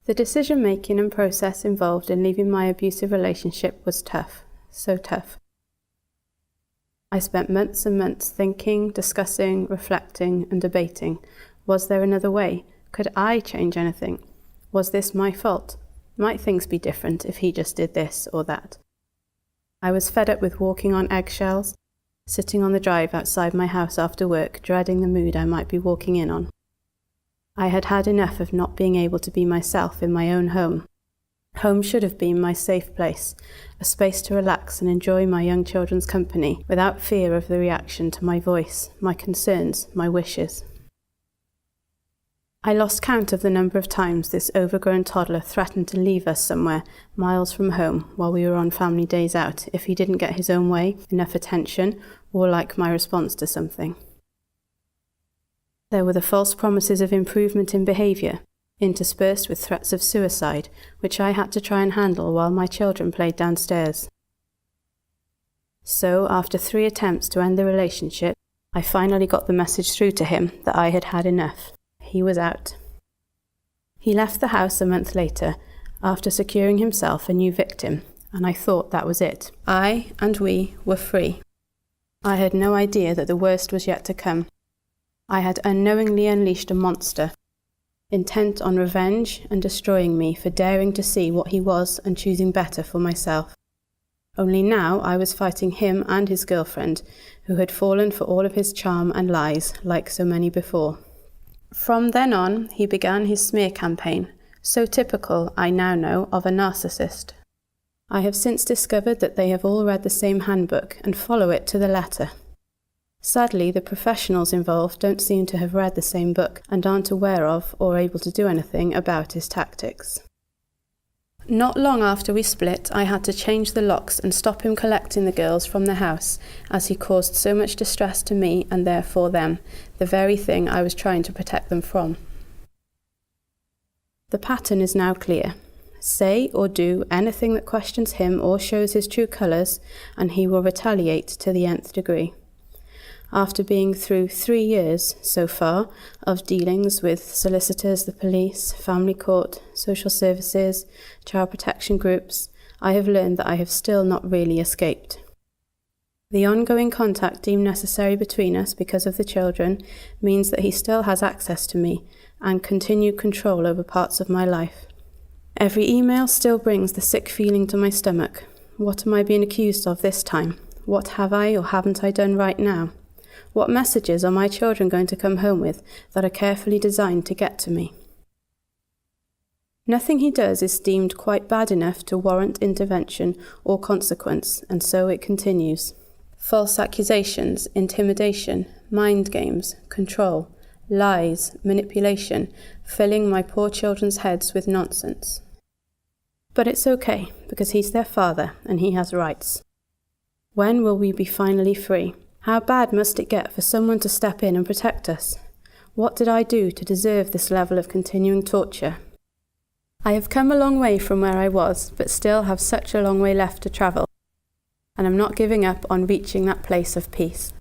The decision-making and process involved in leaving my abusive relationship was tough, so tough. I spent months and months thinking, discussing, reflecting, and debating. Was there another way? Could I change anything? Was this my fault? Might things be different if he just did this or that? I was fed up with walking on eggshells, sitting on the drive outside my house after work, dreading the mood I might be walking in on. I had had enough of not being able to be myself in my own home. Home should have been my safe place, a space to relax and enjoy my young children's company without fear of the reaction to my voice, my concerns, my wishes. I lost count of the number of times this overgrown toddler threatened to leave us somewhere miles from home while we were on family days out if he didn't get his own way, enough attention, or like my response to something. There were the false promises of improvement in behaviour, interspersed with threats of suicide, which I had to try and handle while my children played downstairs. So, after 3 attempts to end the relationship, I finally got the message through to him that I had had enough. He was out. He left the house a month later, after securing himself a new victim, and I thought that was it. I and we were free. I had no idea that the worst was yet to come. I had unknowingly unleashed a monster, intent on revenge and destroying me for daring to see what he was and choosing better for myself. Only now I was fighting him and his girlfriend, who had fallen for all of his charm and lies, like so many before. From then on, he began his smear campaign, so typical, I now know, of a narcissist. I have since discovered that they have all read the same handbook and follow it to the letter. Sadly, the professionals involved don't seem to have read the same book and aren't aware of or able to do anything about his tactics. Not long after we split, I had to change the locks and stop him collecting the girls from the house, as he caused so much distress to me and therefore them, the very thing I was trying to protect them from. The pattern is now clear. Say or do anything that questions him or shows his true colours, and he will retaliate to the nth degree. After being through 3 years, so far, of dealings with solicitors, the police, family court, social services, child protection groups, I have learned that I have still not really escaped. The ongoing contact deemed necessary between us because of the children means that he still has access to me and continued control over parts of my life. Every email still brings the sick feeling to my stomach. What am I being accused of this time? What have I or haven't I done right now? What messages are my children going to come home with that are carefully designed to get to me? Nothing he does is deemed quite bad enough to warrant intervention or consequence, and so it continues. False accusations, intimidation, mind games, control, lies, manipulation, filling my poor children's heads with nonsense. But it's okay, because he's their father and he has rights. When will we be finally free? How bad must it get for someone to step in and protect us? What did I do to deserve this level of continuing torture? I have come a long way from where I was, but still have such a long way left to travel, and I'm not giving up on reaching that place of peace.